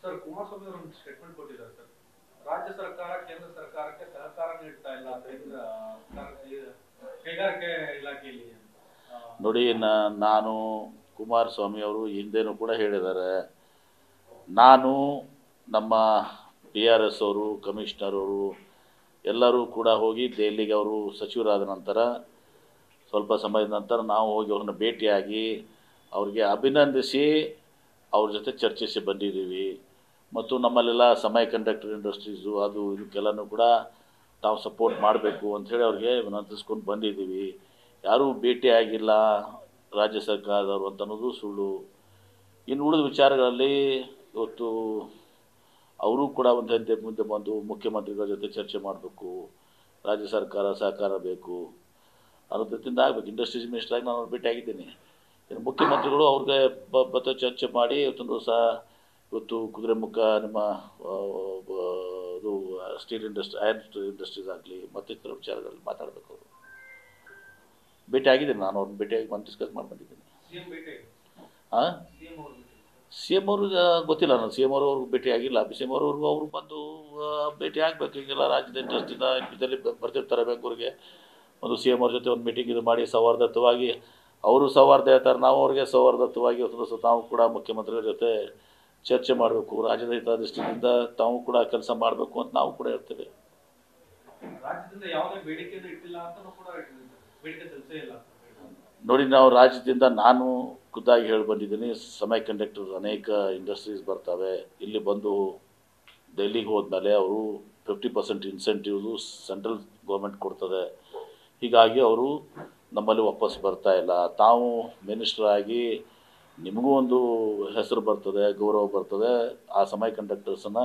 Sir Kumaraswamy ಅವರು ಒಂದು statement ಕೊಟ್ಟಿದ್ದಾರೆ ಸರ್. ರಾಜ್ಯ ಸರ್ಕಾರ ಕೇಂದ್ರ ಸರ್ಕಾರಕ್ಕೆ ಸಹಕಾರ ನೀಡ್ತಾ ಇಲ್ಲ ಕೈಗಾರಿಕೆ ಇಲಾಖೆಯಲ್ಲಿ. ನೋಡಿ, ನಾನು ಕುಮಾರಸ್ವಾಮಿ ಅವರು ಹಿಂದೆನೂ ಕೂಡ ಹೇಳಿದ್ದಾರೆ, ನಾನು ನಮ್ಮ PRS ಅವರು ಕಮಿಷನರ್ ಅವರು ಎಲ್ಲರೂ ಕೂಡ ಹೋಗಿ ದೆಹಲಿಗೆ ಅವರು ಸಚಿವರಾದ ನಂತರ ಸ್ವಲ್ಪ ಸಮಯದ ನಂತರ ನಾವು ಹೋಗಿ ಅವ್ರನ್ನ ಭೇಟಿಯಾಗಿ ಅವ್ರಿಗೆ ಅಭಿನಂದಿಸಿ ಅವ್ರ ಜೊತೆ ಚರ್ಚಿಸಿ ಬಂದಿದ್ದೀವಿ. ಮತ್ತು ನಮ್ಮಲ್ಲೆಲ್ಲ ಕಂಡಕ್ಟರ್ ಇಂಡಸ್ಟ್ರೀಸು ಅದು ಇದಕ್ಕೆಲ್ಲನೂ ಕೂಡ ತಾವು ಸಪೋರ್ಟ್ ಮಾಡಬೇಕು ಅಂಥೇಳಿ ಅವ್ರಿಗೆ ವಿನಂತಿಸ್ಕೊಂಡು ಬಂದಿದ್ದೀವಿ. ಯಾರೂ ಭೇಟಿಯಾಗಿಲ್ಲ ರಾಜ್ಯ ಸರ್ಕಾರದವರು ಅಂತ ಅನ್ನೋದು ಸುಳ್ಳು. ಇನ್ನು ಉಳಿದ ವಿಚಾರಗಳಲ್ಲಿ ಇವತ್ತು ಅವರು ಕೂಡ ಒಂದು ಹೆಜ್ಜೆ ಮುಂದೆ ಬಂದು ಮುಖ್ಯಮಂತ್ರಿಗಳ ಜೊತೆ ಚರ್ಚೆ ಮಾಡಬೇಕು, ರಾಜ್ಯ ಸರ್ಕಾರ ಸಹಕಾರ ಬೇಕು ಅನ್ನೋದ್ರಿಂದ ಆಗಬೇಕು. ಇಂಡಸ್ಟ್ರೀಸ್ ಮಿನಿಸ್ಟ್ರಾಗಿ ನಾನು ಭೇಟಿಯಾಗಿದ್ದೀನಿ. ಮುಖ್ಯಮಂತ್ರಿಗಳು ಅವ್ರಿಗೆ ಬತ್ತ ಚರ್ಚೆ ಮಾಡಿ ಇವತ್ತೊಂದು ದಿವಸ ಇವತ್ತು ಕುದುರೆಮುಖ ನಿಮ್ಮ ಇದು ಸ್ಟೀಲ್ ಇಂಡಸ್ಟ್ರಿ ಐರನ್ ಇಂಡಸ್ಟ್ರೀಸ್ ಆಗಲಿ ಮತ್ತಿತರ ವಿಚಾರಗಳಲ್ಲಿ ಮಾತಾಡಬೇಕು. ಅವರು ಭೇಟಿಯಾಗಿದ್ದೀನಿ, ನಾನು ಅವ್ರನ್ನ ಭೇಟಿಯಾಗಿ ಡಿಸ್ಕಸ್ ಮಾಡಿ ಬಂದಿದ್ದೀನಿ. ಹಾಂ, CM ಅವ್ರಿಗೆ ಗೊತ್ತಿಲ್ಲ, ನಾನು CM ಅವ್ರಿಗೆ ಭೇಟಿ ಆಗಿಲ್ಲ. CM ಅವ್ರು ಬಂದು ಭೇಟಿ ಆಗಬೇಕು. ಈಗೆಲ್ಲ ರಾಜ್ಯದ ಇಂಡಸ್ಟ್ರಿಯಿಂದ ಇದರಲ್ಲಿ ಬರ್ತಿರ್ತಾರೆ ಬೆಂಗಳೂರಿಗೆ. ಒಂದು CM ಅವ್ರ ಜೊತೆ ಒಂದು ಮೀಟಿಂಗ್ ಇದು ಮಾಡಿ ಸೌಹಾರ್ದಯುತವಾಗಿ ಅವರು ಸೌಹಾರ್ದ ಹೇಳ್ತಾರೆ, ನಾವು ಅವ್ರಿಗೆ ಸೌಹಾರ್ದಯುತವಾಗಿ ಒಂದು ನಾವು ಕೂಡ ಮುಖ್ಯಮಂತ್ರಿಗಳ ಜೊತೆ ಚರ್ಚೆ ಮಾಡಬೇಕು. ರಾಜ್ಯದ ಹಿತದೃಷ್ಟಿಯಿಂದ ತಾವು ಕೂಡ ಕೆಲಸ ಮಾಡಬೇಕು ಅಂತ ನಾವು ಕೂಡ ಹೇಳ್ತೇವೆ. ರಾಜ್ಯದಿಂದ ಯಾವುದೇ ಬೇಡಿಕೆಯನ್ನು ಇಟ್ಟಿಲ್ಲ ಅಂತ ಕೂಡ ಬೇಡಿಕೆ ಸಲ್ಲಿಸೇ ಇಲ್ಲ. ನೋಡಿ, ನಾವು ರಾಜ್ಯದಿಂದ ನಾನು ಖುದ್ದಾಗಿ ಹೇಳಿ ಬಂದಿದ್ದೀನಿ, ಕಂಡಕ್ಟರ್ ಅನೇಕ ಇಂಡಸ್ಟ್ರೀಸ್ ಬರ್ತವೆ. ಇಲ್ಲಿ ಬಂದು ಡೆಲ್ಲಿಗೆ ಹೋದ್ಮೇಲೆ ಅವರು 50% ಇನ್ಸೆಂಟಿವ್ಸು ಸೆಂಟ್ರಲ್ ಗೌರ್ಮೆಂಟ್ ಕೊಡ್ತದೆ. ಹೀಗಾಗಿ ಅವರು ನಮ್ಮಲ್ಲಿ ವಾಪಸ್ ಬರ್ತಾ ಇಲ್ಲ. ತಾವು ಮಿನಿಸ್ಟರ್ ಆಗಿ ನಿಮಗೂ ಒಂದು ಹೆಸರು ಬರ್ತದೆ, ಗೌರವ ಬರ್ತದೆ. ಆ ಕಂಡಕ್ಟರ್ಸನ್ನು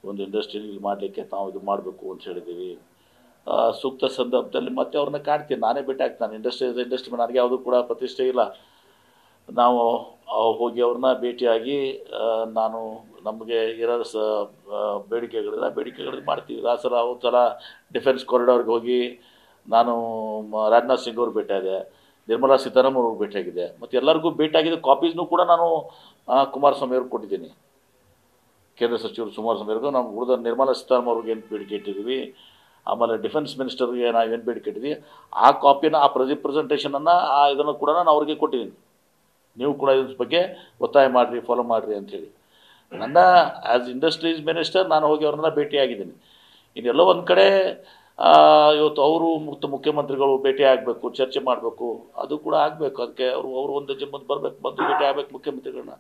ಒಂದು ಇಂಡಸ್ಟ್ರಿಯಲ್ಲಿ ಮಾಡಲಿಕ್ಕೆ ತಾವು ಇದು ಮಾಡಬೇಕು ಅಂತ ಹೇಳಿದ್ದೀವಿ. ಸೂಕ್ತ ಸಂದರ್ಭದಲ್ಲಿ ಮತ್ತೆ ಅವ್ರನ್ನ ಕಾಡ್ತೀನಿ, ನಾನೇ ಭೇಟಿ ಆಗ್ತಾನೆ. ಇಂಡಸ್ಟ್ರಿ ನನಗೆ ಯಾವುದೂ ಕೂಡ ಪ್ರತಿಷ್ಠೆ ಇಲ್ಲ. ನಾವು ಹೋಗಿ ಅವ್ರನ್ನ ಭೇಟಿಯಾಗಿ ನಾನು ನಮಗೆ ಇರೋ ಬೇಡಿಕೆಗಳು ಮಾಡ್ತೀವಿ. ಒಂದು ಸಲ ಡಿಫೆನ್ಸ್ ಕಾರಿಡಾರ್ಗೆ ಹೋಗಿ ನಾನು ರಾಜನಾಥ್ ಸಿಂಗ್ ಅವ್ರಿಗೆ ಭೇಟಿಯಾದೆ, ನಿರ್ಮಲಾ ಸೀತಾರಾಮನ್ ಅವ್ರಿಗೆ ಭೇಟಿಯಾಗಿದೆ. ಮತ್ತು ಎಲ್ಲರಿಗೂ ಭೇಟಿಯಾಗಿದ್ದ ಕಾಪೀಸ್ನೂ ಕೂಡ ನಾನು ಕುಮಾರಸ್ವಾಮಿ ಅವ್ರಿಗೆ ಕೊಟ್ಟಿದ್ದೀನಿ. ಕೇಂದ್ರ ಸಚಿವರು ಕುಮಾರಸ್ವಾಮಿ ಅವ್ರಿಗೂ ನಾವು ಉಳಿದ ನಿರ್ಮಲಾ ಸೀತಾರಾಮನ್ ಅವ್ರಿಗೆ ಏನು ಬೇಡಿಕೆ ಇಟ್ಟಿದ್ದೀವಿ, ಆಮೇಲೆ ಡಿಫೆನ್ಸ್ ಮಿನಿಸ್ಟರ್ಗೆ ನಾವು ಏನು ಬೇಡಿಕೆ ಇಟ್ಟಿದ್ದೀವಿ, ಆ ಕಾಪಿನ ಆ ಪ್ರೆಸೆಂಟೇಷನನ್ನು ಇದನ್ನು ಕೂಡ ನಾನು ಅವ್ರಿಗೆ ಕೊಟ್ಟಿದ್ದೀನಿ. ನೀವು ಕೂಡ ಇದ್ರ ಬಗ್ಗೆ ಒತ್ತಾಯ ಮಾಡಿರಿ, ಫಾಲೋ ಮಾಡಿರಿ ಅಂಥೇಳಿ. ನನ್ನ ಆ್ಯಸ್ ಇಂಡಸ್ಟ್ರೀಸ್ ಮಿನಿಸ್ಟರ್ ನಾನು ಹೋಗಿ ಅವ್ರನ್ನ ಭೇಟಿಯಾಗಿದ್ದೀನಿ. ಇನ್ನೆಲ್ಲೋ ಒಂದು ಕಡೆ ಇವತ್ತು ಅವರು ಮುಖ್ಯಮಂತ್ರಿಗಳು ಭೇಟಿ ಆಗಬೇಕು, ಚರ್ಚೆ ಮಾಡಬೇಕು, ಅದು ಕೂಡ ಆಗಬೇಕು. ಅದಕ್ಕೆ ಅವರು ಒಂದು ಹೆಜ್ಜೆ ಮುಂದೆ ಬರಬೇಕು, ಬಂದು ಭೇಟಿ ಆಗಬೇಕು ಮುಖ್ಯಮಂತ್ರಿಗಳನ್ನ.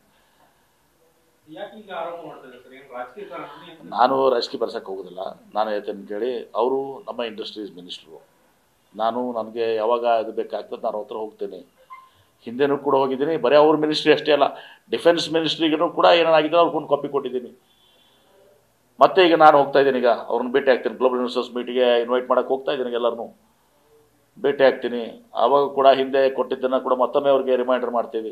ನಾನು ರಾಜಕೀಯ ಬರ್ಸೋಕ್ಕೆ ಹೋಗೋದಿಲ್ಲ. ನಾನು ಹೇಳ್ತೇನೆ ಕೇಳಿ, ಅವರು ನಮ್ಮ ಇಂಡಸ್ಟ್ರೀಸ್ ಮಿನಿಸ್ಟ್ರು. ನನಗೆ ಯಾವಾಗ ಇದು ಬೇಕಾಗ್ತದೆ ನಾನು ಹತ್ರ ಹೋಗ್ತೇನೆ. ಹಿಂದೆನೂ ಕೂಡ ಹೋಗಿದ್ದೀನಿ. ಬರೀ ಅವ್ರ ಮಿನಿಸ್ಟ್ರಿ ಅಷ್ಟೇ ಅಲ್ಲ, ಡಿಫೆನ್ಸ್ ಮಿನಿಸ್ಟ್ರಿಗೂ ಕೂಡ ಏನಾಗಿದ್ದರೆ ಅವ್ರಿಗೊಂದು ಕಾಪಿ ಕೊಟ್ಟಿದ್ದೀನಿ. ಮತ್ತೆ ಈಗ ನಾನು ಹೋಗ್ತಾ ಇದ್ದೀನಿ, ಈಗ ಅವ್ರನ್ನ ಭೇಟಿ ಆಗ್ತೀನಿ. ಗ್ಲೋಬಲ್ ಇನ್ವೆಸ್ಟರ್ಸ್ ಮೀಟಿಗೆ ಇನ್ವೈಟ್ ಮಾಡೋಕ್ಕೆ ಹೋಗ್ತಾ ಇದ್ದೀನಿ, ಎಲ್ಲರನ್ನೂ ಭೇಟಿ ಆಗ್ತೀನಿ. ಆವಾಗ ಕೂಡ ಹಿಂದೆ ಕೊಟ್ಟಿದ್ದನ್ನು ಕೂಡ ಮತ್ತೊಮ್ಮೆ ಅವ್ರಿಗೆ ರಿಮೈಂಡರ್ ಮಾಡ್ತೀವಿ.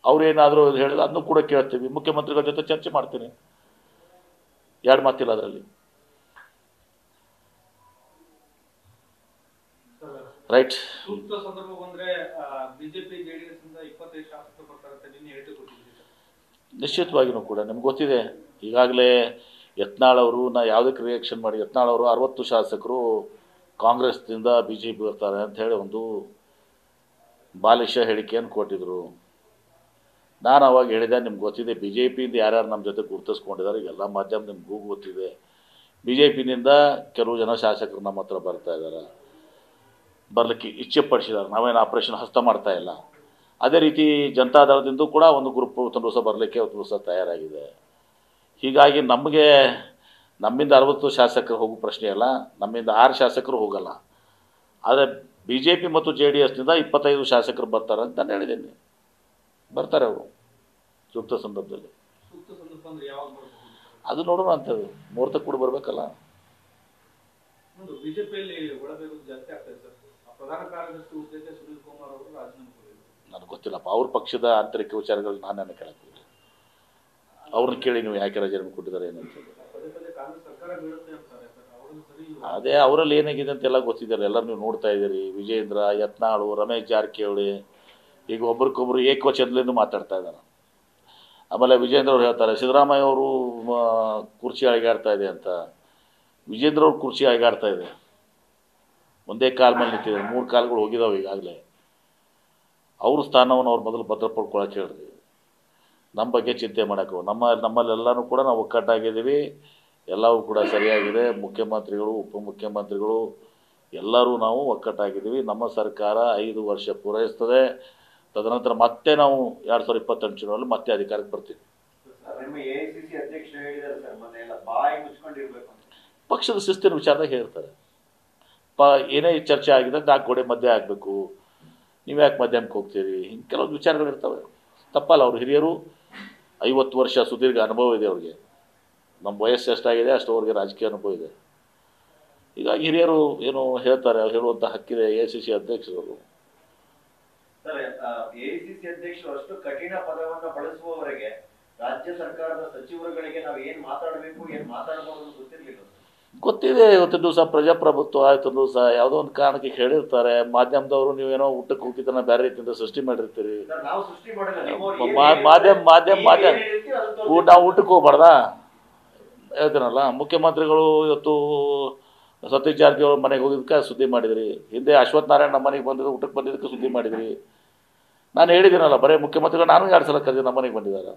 ಅವ್ರೇನಾದರೂ ಹೇಳಿದ್ರೆ ಅದನ್ನು ಕೂಡ ಕೇಳ್ತೀವಿ. ಮುಖ್ಯಮಂತ್ರಿಗಳ ಜೊತೆ ಚರ್ಚೆ ಮಾಡ್ತೀನಿ, ಎರಡು ಮಾತಿಲ್ಲ ಅದರಲ್ಲಿ. ರೈಟ್. ಸೂಕ್ತ ಸಂದರ್ಭ ಬಂದ್ರೆ ಬಿಜೆಪಿ ಜೆಡಿಎಸ್ ಇಂದ 25 ಶಾಸಕರು ಬರ್ತಾರೆ ಅಂತ ನಿನ್ನೆ ಹೇಳಿಕೊಟ್ಟಿದ್ದೀರಿ. ನಿಶ್ಚಿತವಾಗಿಯೂ ಕೂಡ ನಿಮ್ಗೆ ಗೊತ್ತಿದೆ. ಈಗಾಗಲೇ ಯತ್ನಾಳ್ ಅವರು, ಯಾವುದಕ್ಕೆ ರಿಯಾಕ್ಷನ್ ಮಾಡಿ, ಯತ್ನಾಳ್ ಅವರು 60 ಶಾಸಕರು ಕಾಂಗ್ರೆಸ್ನಿಂದ BJP ಬರ್ತಾರೆ ಅಂತ ಹೇಳಿ ಒಂದು ಬಾಲಿಶ ಹೇಳಿಕೆಯನ್ನು ಕೊಟ್ಟಿದ್ರು. ನಾನು ಅವಾಗ ಹೇಳಿದೆ, ನಿಮ್ಗೆ ಗೊತ್ತಿದೆ BJPಯಿಂದ ಯಾರ್ಯಾರು ನಮ್ಮ ಜೊತೆ ಗುರುತಿಸ್ಕೊಂಡಿದ್ದಾರೆ, ಎಲ್ಲ ಮಾಧ್ಯಮ ನಿಮ್ಗೂ ಗೊತ್ತಿದೆ. BJPನಿಂದ ಕೆಲವು ಜನ ಶಾಸಕರು ನಮ್ಮ ಹತ್ರ ಬರ್ತಾ ಇದ್ದಾರೆ, ಬರಲಿಕ್ಕೆ ಇಚ್ಛೆ ಪಡಿಸಿದ್ದಾರೆ. ನಾವೇನು ಆಪರೇಷನ್ ಹಸ್ತ ಮಾಡ್ತಾ ಇಲ್ಲ. ಅದೇ ರೀತಿ ಜನತಾದಳದಿಂದ ಕೂಡ ಒಂದು ಗ್ರೂಪ್ ಒಂದು ದಿವಸ ಬರಲಿಕ್ಕೆ ಒಂದು ದಿವಸ ತಯಾರಾಗಿದೆ. ಹೀಗಾಗಿ ನಮ್ಮಿಂದ 60 ಶಾಸಕರು ಹೋಗೋ ಪ್ರಶ್ನೆ ಅಲ್ಲ, ನಮ್ಮಿಂದ 6 ಶಾಸಕರು ಹೋಗಲ್ಲ. ಆದರೆ BJP ಮತ್ತು JDSನಿಂದ 25 ಶಾಸಕರು ಬರ್ತಾರೆ ಅಂತ ನಾನು ಹೇಳಿದ್ದೀನಿ. ಬರ್ತಾರೆ ಅವರು ಸೂಕ್ತ ಸಂದರ್ಭದಲ್ಲಿ. ಅದು ನೋಡೋಣ ಅಂತೇಳಿ ಮುಹೂರ್ತ ಕೂಡ ಬರಬೇಕಲ್ಲ. ನನಗೆ ಗೊತ್ತಿಲ್ಲಪ್ಪ, ಅವ್ರ ಪಕ್ಷದ ಆಂತರಿಕ ವಿಚಾರಗಳು ನಾನು ಕೇಳಕ್ಕೆ ಹೋಗಿಲ್ಲ. ಅವ್ರನ್ನ ಕೇಳಿ ನೀವು ಯಾಕೆ ರಾಜೀನಾಮೆ ಕೊಟ್ಟಿದ್ದಾರೆ ಏನಂತ. ಅದೇ ಅವರಲ್ಲಿ ಏನಾಗಿದೆ ಅಂತೆಲ್ಲ ಗೊತ್ತಿದ್ದಾರೆ, ಎಲ್ಲರೂ ನೀವು ನೋಡ್ತಾ ಇದ್ದೀರಿ. ವಿಜೇಂದ್ರ, ಯತ್ನಾಳು, ರಮೇಶ್ ಜಾರಕಿಹೊಳಿ ಈಗ ಒಬ್ರಿಗೊಬ್ರು ಏಕವಚನದಿಂದ ಮಾತಾಡ್ತಾ ಇದ್ದಾರೆ. ಆಮೇಲೆ ವಿಜೇಂದ್ರ ಅವ್ರು ಹೇಳ್ತಾರೆ ಸಿದ್ದರಾಮಯ್ಯ ಅವರು ಕುರ್ಚಿ ಅಳಿಗಾಡ್ತಾ ಇದೆ ಅಂತ. ವಿಜೇಂದ್ರ ಅವ್ರ ಕುರ್ಚಿ ಅಳಿಗಾಡ್ತಾ ಇದೆ, ಒಂದೇ ಕಾಲ ಮೇಲೆ ನಿಂತಿದೆ, 3 ಕಾಲುಗಳು ಹೋಗಿದಾವೆ ಈಗಾಗಲೇ. ಅವ್ರ ಸ್ಥಾನವನ್ನು ಅವ್ರು ಮೊದಲು ಭದ್ರಪಡ್ಕೊಳಕ್ಕೆ ಹೇಳ್ರಿ. ನಮ್ಮ ಬಗ್ಗೆ ಚಿಂತೆ ಮಾಡೋಕ್ಕೆ ನಮ್ಮಲ್ಲೆಲ್ಲನೂ ಕೂಡ ನಾವು ಒಕ್ಕಟ್ಟಾಗಿದ್ದೀವಿ, ಎಲ್ಲವೂ ಕೂಡ ಸರಿಯಾಗಿದೆ. ಮುಖ್ಯಮಂತ್ರಿಗಳು, ಉಪಮುಖ್ಯಮಂತ್ರಿಗಳು ಎಲ್ಲರೂ ನಾವು ಒಕ್ಕಟ್ಟಾಗಿದ್ದೀವಿ. ನಮ್ಮ ಸರ್ಕಾರ 5 ವರ್ಷ ಪೂರೈಸ್ತದೆ. ತದನಂತರ ಮತ್ತೆ ನಾವು 2028 ಚುನಾವಣೆಯಲ್ಲಿ ಮತ್ತೆ ಅಧಿಕಾರಕ್ಕೆ ಬರ್ತೀವಿ. ಪಕ್ಷದ ಶಿಸ್ತಿನ ವಿಚಾರದಾಗ ಹೇಳ್ತಾರೆ, ಏನೇ ಚರ್ಚೆ ಆಗಿದ್ರೆ 4 ಗೋಡೆ ಮಧ್ಯೆ ಆಗಬೇಕು, ನೀವು ಯಾಕೆ ಮಧ್ಯಮಕ್ಕೆ ಹೋಗ್ತೀರಿ, ಹಿಂಗೆ ಕೆಲವೊಂದು ವಿಚಾರಗಳಿರ್ತವೆ. ತಪ್ಪಲ್ಲ, ಅವ್ರು ಹಿರಿಯರು, 50 ವರ್ಷ ಸುದೀರ್ಘ ಅನುಭವ ಇದೆ ಅವ್ರಿಗೆ. ನಮ್ಮ ವಯಸ್ಸು ಎಷ್ಟಾಗಿದೆ ಅಷ್ಟು ಅವ್ರಿಗೆ ರಾಜಕೀಯ ಅನುಭವ ಇದೆ. ಹೀಗಾಗಿ ಹಿರಿಯರು ಏನು ಹೇಳ್ತಾರೆ, ಹೇಳುವಂಥ ಹಕ್ಕಿದೆ AICC ಅಧ್ಯಕ್ಷರು. AICC ಅಧ್ಯಕ್ಷರು ಅಷ್ಟು ಕಠಿಣ ಪದವನ್ನು ಬಳಸುವವರೆಗೆ ರಾಜ್ಯ ಸರ್ಕಾರದ ಸಚಿವರುಗಳಿಗೆ ನಾವು ಏನ್ ಮಾತಾಡಬೇಕು ಏನ್ ಮಾತಾಡಬಹುದು ಗೊತ್ತಿರಲಿಲ್ಲ. ಗೊತ್ತಿದೆ. ಇವತ್ತಿನ ದಿವಸ ಪ್ರಜಾಪ್ರಭುತ್ವ, ಇವತ್ತಿನ ದಿವಸ ಯಾವುದೋ ಒಂದು ಕಾರಣಕ್ಕೆ ಹೇಳಿರ್ತಾರೆ. ಮಾಧ್ಯಮದವರು ನೀವೇನೋ ಊಟಕ್ಕೆ ಹೋಗಿದ್ದನ್ನ ಬೇರೆ ರೀತಿಯಿಂದ ಸೃಷ್ಟಿ ಮಾಡಿರ್ತೀರಿ. ನಾವು ಸೃಷ್ಟಿ ಮಾಧ್ಯಮ ನಾವು ಊಟಕ್ಕೆ ಹೋಗ್ಬಾರ್ದಾ ಹೇಳ್ತೀನಲ್ಲ. ಮುಖ್ಯಮಂತ್ರಿಗಳು ಇವತ್ತು ಸತೀಶ್ ಜಾರಕಿಹೊಳಿ ಮನೆಗೆ ಹೋಗಿದ್ದಕ್ಕೆ ಸುದ್ದಿ ಮಾಡಿದ್ರಿ, ಹಿಂದೆ ಅಶ್ವಥ್ ನಾರಾಯಣ ನಮ್ಮ ಮನೆಗೆ ಬಂದಿದ್ದು ಊಟಕ್ಕೆ ಬಂದಿದ್ದಕ್ಕೆ ಸುದ್ದಿ ಮಾಡಿದ್ರಿ. ನಾನು ಹೇಳಿದ್ದೀನಲ್ಲ, ಬರೀ ಮುಖ್ಯಮಂತ್ರಿಗಳು ನಾನು 2 ಸಲ ಕರೆದಿ ನಮ್ಮ ಮನೆಗೆ ಬಂದಿದ್ದಾರೆ.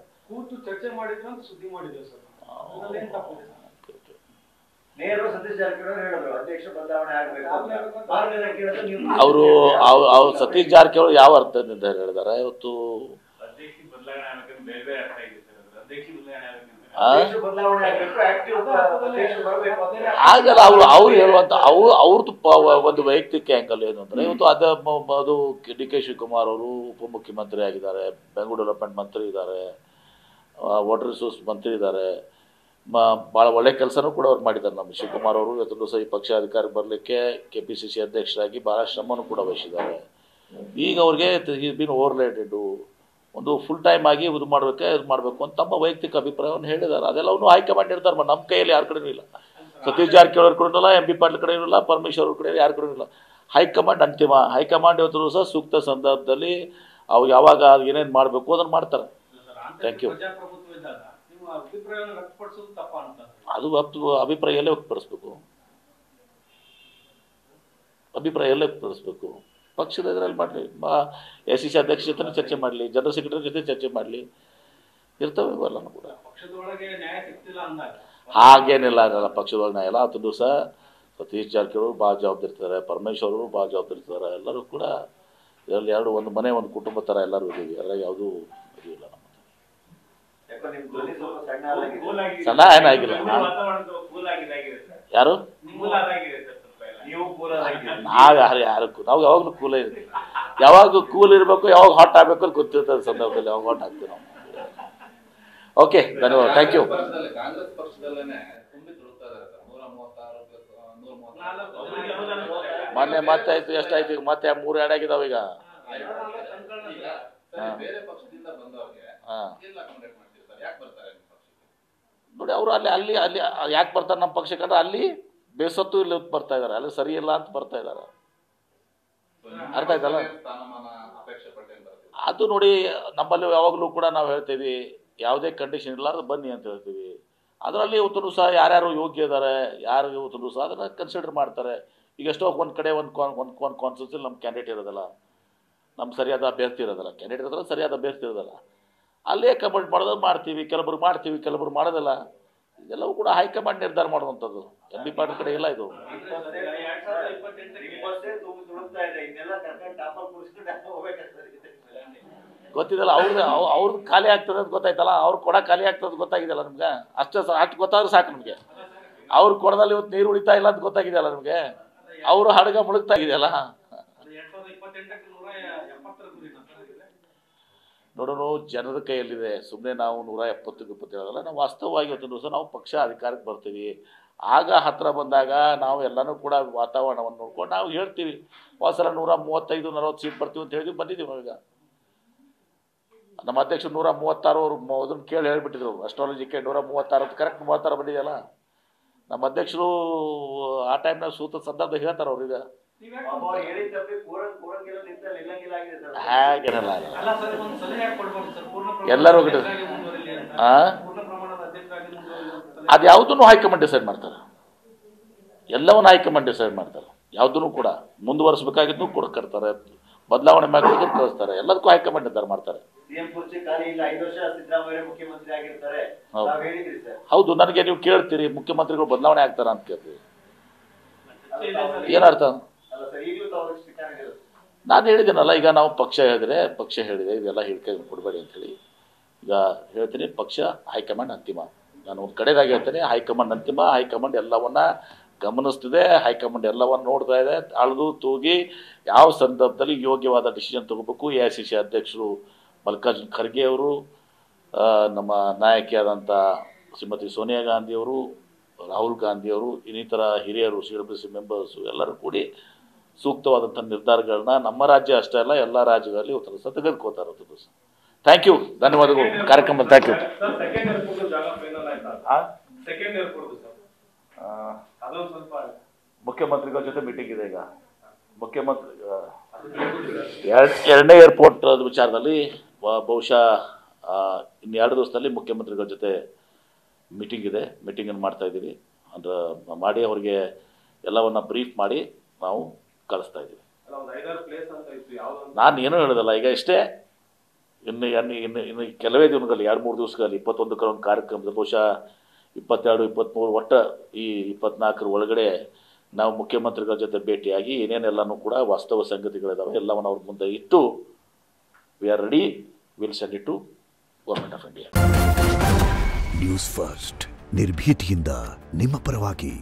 ಅವರು ಸತೀಶ್ ಜಾರಕಿಹೊಳಿ ಯಾವ ಅರ್ಥದಿಂದ ಹೇಳಿದ್ದಾರೆ ಇವತ್ತು? ಆಗಲ್ಲ. ಅವ್ರು ಹೇಳುವಂಥ ಅವ್ರದ್ದು ಒಂದು ವೈಯಕ್ತಿಕ ಆ್ಯಂಗಲ್ ಏನು ಅಂದರೆ, ಇವತ್ತು ಅದು DK ಶಿವಕುಮಾರ್ ಅವರು ಉಪಮುಖ್ಯಮಂತ್ರಿ ಆಗಿದ್ದಾರೆ, ಬೆಂಗಳೂರು ಡೆವಲಪ್ಮೆಂಟ್ ಮಂತ್ರಿ ಇದ್ದಾರೆ, ವಾಟರ್ ರಿಸೋರ್ಸ್ ಮಂತ್ರಿ ಇದ್ದಾರೆ. ಭಾಳ ಒಳ್ಳೆ ಕೆಲಸನೂ ಕೂಡ ಅವ್ರು ಮಾಡಿದ್ದಾರೆ. ನಮ್ಮ ಶಿವಕುಮಾರ್ ಅವರು ಇವತ್ತು ದಿವಸ ಈ ಪಕ್ಷ ಅಧಿಕಾರಕ್ಕೆ ಬರಲಿಕ್ಕೆ KPCC ಅಧ್ಯಕ್ಷರಾಗಿ ಭಾಳ ಶ್ರಮನೂ ಕೂಡ ವಹಿಸಿದ್ದಾರೆ. ಈಗ ಅವ್ರಿಗೆ ಬೀನ್ ಓವರ್ಲೇಟೆಡು, ಒಂದು ಫುಲ್ ಟೈಮ್ ಆಗಿ ಇದು ಮಾಡಬೇಕು ಅಂತ ತಮ್ಮ ವೈಯಕ್ತಿಕ ಅಭಿಪ್ರಾಯವನ್ನು ಹೇಳಿದ್ದಾರೆ. ಅದೆಲ್ಲವನ್ನೂ ಹೈಕಮಾಂಡ್ ಇರ್ತಾರೆ. ನಮ್ಮ ಕೈಯಲ್ಲಿ ಯಾರ ಕಡೆಯೂ ಇಲ್ಲ. ಸತೀಶ್ ಜಾರಕಿಹೊಳಿ ಕಡೆ ಇಲ್ಲ, MP ಪಾಟೀಲ್ ಕಡೆ ಇಲ್ಲ, ಪರಮೇಶ್ವರ್ ಅವ್ರ ಕಡೆ ಯಾರ ಕಡೆ ಇಲ್ಲ. ಹೈಕಮಾಂಡ್ ಅಂತಿಮ. ಹೈಕಮಾಂಡ್ ಇವತ್ತು ದಿವಸ ಸೂಕ್ತ ಸಂದರ್ಭದಲ್ಲಿ ಅವು ಯಾವಾಗ ಏನೇನು ಮಾಡಬೇಕು ಅದನ್ನು ಮಾಡ್ತಾರೆ. Thank you. ಅದು ಅಭಿಪ್ರಾಯ ಎಲ್ಲೇ ವ್ಯಕ್ತಪಡಿಸ್ಬೇಕು, ಪಕ್ಷದ ಇದರಲ್ಲಿ ಮಾಡಲಿ, AICC ಅಧ್ಯಕ್ಷ ಜೊತೆ ಚರ್ಚೆ ಮಾಡಲಿ, ಜನರಲ್ ಸೆಕ್ರೆಟರಿ ಜೊತೆ ಚರ್ಚೆ ಮಾಡಲಿ, ಇರ್ತವೆ ಇವೆಲ್ಲನೂ ಕೂಡ. ಹಾಗೇನಿಲ್ಲ ಆಗಲ್ಲ, ಪಕ್ಷದೊಳಗೆ ನ್ಯಾಯ ಇಲ್ಲ. 10 ದಿವಸ ಸತೀಶ್ ಜಾರಕಿಹೊಳಿ ಭಾಳ ಜವಾಬ್ದಾರಿ ಇರ್ತಾರೆ, ಪರಮೇಶ್ವರ್ ಅವರು ಭಾಳ ಜವಾಬ್ದಾರಿ ಇರ್ತಾರೆ. ಎಲ್ಲರೂ ಕೂಡ ಇದರಲ್ಲಿ ಒಂದು ಮನೆ ಒಂದು ಕುಟುಂಬ ಥರ ಎಲ್ಲರೂ ಇದ್ದೀವಿ. ಅದ್ರಾಗ ಯಾವುದೂ ಇಲ್ಲ. ನಮ್ಮ ಸಣ್ಣ ಏನಾಗಿಲ್ಲ. ಯಾರು ನಾವು ಯಾವಾಗಲೂ ಕೂಲೇ ಇರ್ತೀವಿ. ಯಾವಾಗ ಕೂಲ್ ಇರಬೇಕು, ಯಾವಾಗ ಹಾಟ್ ಆಗಬೇಕು ಅಂತ ಗೊತ್ತಿರ್ತದೆ ಸಂದರ್ಭದಲ್ಲಿ, ಯಾವಾಗ ಹಾಟ್ ಆಗ್ತೀವಿ ನಾವು. ಓಕೆ, ಧನ್ಯವಾದ. Thank you. ಮೊನ್ನೆ ಮತ್ತೆ ಆಯ್ತು, ಎಷ್ಟಾಯ್ತು ಈಗ? ಮತ್ತೆ 3 ಆ್ಯಡ್ ಆಗಿದಾವೆ ಈಗ. ನೋಡಿ, ಅವರು ಅಲ್ಲಿ ಯಾಕೆ ಬರ್ತಾರೆ ನಮ್ಮ ಪಕ್ಷಕ್ಕೆ ಅಂದ್ರೆ ಅಲ್ಲಿ ಬೇಸತ್ತು ಇಲ್ಲಿ ಬರ್ತಾ ಇದ್ದಾರೆ, ಅಲ್ಲಿ ಸರಿ ಇಲ್ಲ ಅಂತ ಬರ್ತಾ ಇದ್ದಾರೆ. ಅರ್ಥ ಆಯ್ತಲ್ಲ? ಅದು ನೋಡಿ, ನಮ್ಮಲ್ಲಿ ಯಾವಾಗಲೂ ಕೂಡ ನಾವು ಹೇಳ್ತೀವಿ, ಯಾವುದೇ ಕಂಡೀಷನ್ ಇರಲಾರ್ದು ಬನ್ನಿ ಅಂತ ಹೇಳ್ತೀವಿ. ಅದರಲ್ಲಿ ಇವತ್ತು ಸಹ ಯಾರ್ಯಾರು ಯೋಗ್ಯ ಇದ್ದಾರೆ, ಯಾರು ಇವತ್ತು ಸಹ ಅದನ್ನು ಕನ್ಸಿಡರ್ ಮಾಡ್ತಾರೆ. ಈಗ ಎಷ್ಟೋ ಒಂದು ಕಡೆ ಒಂದು ಕಾನ್ಸ್ಟಿಟ್ಯೂನ್ಸಿಲಿ ನಮ್ಮ ಕ್ಯಾಂಡಿಡೇಟ್ ಇರೋದಿಲ್ಲ, ನಮ್ಮ ಸರಿಯಾದ ಅಭ್ಯರ್ಥಿ ಇರೋದಿಲ್ಲ, ಕ್ಯಾಂಡಿಡೇಟ್ ಇರೋದಿಲ್ಲ, ಸರಿಯಾದ ಅಭ್ಯರ್ಥಿ ಇರೋದಿಲ್ಲ. ಅಲ್ಲೇ ಕಮೆಂಟ್ ಮಾಡೋದು ಮಾಡ್ತೀವಿ, ಕೆಲವರು ಮಾಡೋದಿಲ್ಲ. ಇದೆಲ್ಲವೂ ಕೂಡ ಹೈಕಮಾಂಡ್ ನಿರ್ಧಾರ ಮಾಡುವಂಥದ್ದು. MP ಪಾಟೀಲ್ ಕಡೆ ಇಲ್ಲ ಇದು. ಗೊತ್ತಿದಲ್ಲ, ಅವ್ರದ್ದು ಖಾಲಿ ಆಗ್ತದೆ ಅಂತ ಗೊತ್ತಾಯ್ತಲ್ಲ, ಅವ್ರು ಕೊಡ ಖಾಲಿ ಆಗ್ತದೆ ಅಂತ ಗೊತ್ತಾಗಿದೆಯಲ್ಲ ನಿಮ್ಗೆ. ಅಷ್ಟು ಗೊತ್ತಾದ್ರೆ ಸಾಕು ನಿಮಗೆ. ಅವ್ರು ಕೊಡದಲ್ಲಿ ಇವತ್ತು ನೀರು ಉಳಿತಾ ಇಲ್ಲ ಅಂತ ಗೊತ್ತಾಗಿದೆಯಲ್ಲ ನಿಮಗೆ. ಅವರು ಹಡಗ ಮುಳುಗ್ತಾ ಇದೆಯಲ್ಲ. ನೋಡೋಣ, ಜನರ ಕೈಯಲ್ಲಿದೆ. ಸುಮ್ಮನೆ ನಾವು 170 ಹೇಳೋದಲ್ಲ. ನಾವು ವಾಸ್ತವವಾಗಿ ಇವತ್ತಿನ ದಿವಸ ನಾವು ಪಕ್ಷ ಅಧಿಕಾರಕ್ಕೆ ಬರ್ತೀವಿ. ಆಗ ಹತ್ತಿರ ಬಂದಾಗ ನಾವು ಎಲ್ಲನೂ ಕೂಡ ವಾತಾವರಣವನ್ನು ನೋಡ್ಕೊಂಡು ನಾವು ಹೇಳ್ತೀವಿ, ಸಲ 135-140 ಸೀಟ್ ಬರ್ತೀವಿ ಅಂತ ಹೇಳಿದ್ವಿ, ಬಂದಿದ್ದೀವಿ ನಾವೀಗ. ನಮ್ಮ ಅಧ್ಯಕ್ಷರು 136 ಅವರು ಅದನ್ನು ಕೇಳಿ ಹೇಳಿಬಿಟ್ಟಿದ್ರು, ಅಸ್ಟ್ರಾಲಜಿಕ್ಕೆ 136 ಕರೆಕ್ಟ್ 36 ಬಂದಿದೆಯಲ್ಲ. ನಮ್ಮ ಅಧ್ಯಕ್ಷರು ಆ ಟೈಮ್ನಾಗ ಸೂತ ಸಂದರ್ಭ ಹೇಳ್ತಾರೆ ಅವ್ರೀಗ. ಹಾಗೇನಲ್ಲ, ಎಲ್ಲರೂ ಪೂರ್ಣ ಪ್ರಮಾಣದ ಅಧ್ಯಕ್ಷರಾಗಿ ಅದು ಯಾವುದನ್ನು ಹೈಕಮಾಂಡ್ ಡಿಸೈಡ್ ಮಾಡ್ತಾರೆ, ಎಲ್ಲವನ್ನ ಹೈಕಮಾಂಡ್ ಡಿಸೈಡ್ ಮಾಡ್ತಾರೆ. ಯಾವುದನ್ನು ಕೂಡ ಮುಂದುವರಿಸಬೇಕಾಗಿದ್ದು ಕೂಡ ಕರ್ತಾರೆ, ಬದಲಾವಣೆ ಮಾಡಲಿಕ್ಕೆ ಕಳಿಸ್ತಾರೆ, ಎಲ್ಲದಕ್ಕೂ ಹೈಕಮಾಂಡ್ ನಿರ್ಧಾರ ಮಾಡ್ತಾರೆ. ಸಿಎಂ ಕುರ್ಚಿ ಖಾಲಿ ಇಲ್ಲ, 5 ವರ್ಷ ಸಿದ್ದರಾಮಯ್ಯ ಮುಖ್ಯಮಂತ್ರಿ ಆಗಿರ್ತಾರೆ ನಾವು ಹೇಳಿದ್ರಿ ಸರ್. ಹೌದು, ನನಗೆ ನೀವು ಕೇಳ್ತೀರಿ ಮುಖ್ಯಮಂತ್ರಿಗಳು ಬದಲಾವಣೆ ಆಗ್ತಾರ ಅಂತ ಕೇಳ್ತೀವಿ, ಏನರ್ಥ? ಅಲ್ಲ ಸರ್, ಈಗಲೂ ತಾವು ಶಿಕ್ಷಣ ನಾನು ಹೇಳಿದ್ದೀನಲ್ಲ, ಈಗ ನಾವು ಪಕ್ಷ ಹೇಳಿದೆ ಇದೆಲ್ಲ ಹೇಳಿಕೆ ಕೊಡಬೇಡಿ ಅಂತೇಳಿ. ಈಗ ಹೇಳ್ತೀನಿ, ಪಕ್ಷ ಹೈಕಮಾಂಡ್ ಅಂತಿಮ. ನಾನು ಒಂದು ಕಡೆದಾಗಿ ಹೇಳ್ತೇನೆ, ಹೈಕಮಾಂಡ್ ಅಂತಿಮ. ಹೈಕಮಾಂಡ್ ಎಲ್ಲವನ್ನ ಗಮನಿಸ್ತಿದೆ, ಹೈಕಮಾಂಡ್ ಎಲ್ಲವನ್ನು ನೋಡ್ತಾ ಇದೆ, ಅಳೆದು ತೂಗಿ ಯಾವ ಸಂದರ್ಭದಲ್ಲಿ ಯೋಗ್ಯವಾದ ಡಿಸಿಷನ್ ತಗೋಬೇಕು. AICC ಅಧ್ಯಕ್ಷರು ಮಲ್ಲಿಕಾರ್ಜುನ್ ಖರ್ಗೆ ಅವರು, ನಮ್ಮ ನಾಯಕಿಯಾದಂಥ ಶ್ರೀಮತಿ ಸೋನಿಯಾ ಗಾಂಧಿಯವರು, ರಾಹುಲ್ ಗಾಂಧಿಯವರು, ಇನ್ನಿತರ ಹಿರಿಯರು, CWC ಮೆಂಬರ್ಸು ಎಲ್ಲರೂ ಕೂಡಿ ಸೂಕ್ತವಾದಂಥ ನಿರ್ಧಾರಗಳನ್ನ ನಮ್ಮ ರಾಜ್ಯ ಅಷ್ಟೇ ಅಲ್ಲ ಎಲ್ಲ ರಾಜ್ಯಗಳಲ್ಲಿ ಉತ್ತರ ತೆಗೆದುಕೋತಾರೆ. ಥ್ಯಾಂಕ್ ಯು, ಧನ್ಯವಾದಗಳು ಕಾರ್ಯಕ್ರಮ. Thank you. ಮುಖ್ಯಮಂತ್ರಿಗಳ ಜೊತೆ ಮೀಟಿಂಗ್ ಇದೆ. ಈಗ ಮುಖ್ಯಮಂತ್ರಿ ಎರಡನೇ ಏರ್ಪೋರ್ಟ್ ವಿಚಾರದಲ್ಲಿ ಬಹುಶಃ ಇನ್ನು 2 ದಿವಸದಲ್ಲಿ ಮುಖ್ಯಮಂತ್ರಿಗಳ ಜೊತೆ ಮೀಟಿಂಗ್ ಇದೆ. ಮೀಟಿಂಗನ್ನು ಮಾಡ್ತಾ ಇದ್ದೀವಿ. ಅಂದ್ರೆ ಮಾಡಿ ಅವರಿಗೆ ಎಲ್ಲವನ್ನ ಬ್ರೀಫ್ ಮಾಡಿ ನಾವು ಕಳಿಸ್ತಾ ಇದ್ದೀವಿ. ನಾನು ಏನೂ ಹೇಳೋದಲ್ಲ, ಈಗ ಇಷ್ಟೇ. ಇನ್ನು ಕೆಲವೇ ದಿನಗಳಲ್ಲಿ 2-3 ದಿವಸಗಳಲ್ಲಿ 21 ಒಂದು ಕಾರ್ಯಕ್ರಮದ ಬಹುಶಃ 22, 23 ಒಟ್ಟು ಈ 24 ಒಳಗಡೆ ನಾವು ಮುಖ್ಯಮಂತ್ರಿಗಳ ಜೊತೆ ಭೇಟಿಯಾಗಿ ಏನೇನೆಲ್ಲನೂ ಕೂಡ ವಾಸ್ತವ ಸಂಗತಿಗಳಿದ್ದಾವೆ ಎಲ್ಲವನ್ನು ಅವ್ರ ಮುಂದೆ ಇಟ್ಟು we are ready, will send it to government of India. News first, ನಿರ್ಭೀತಿಯಿಂದ ನಿಮ್ಮ ಪರವಾಗಿ.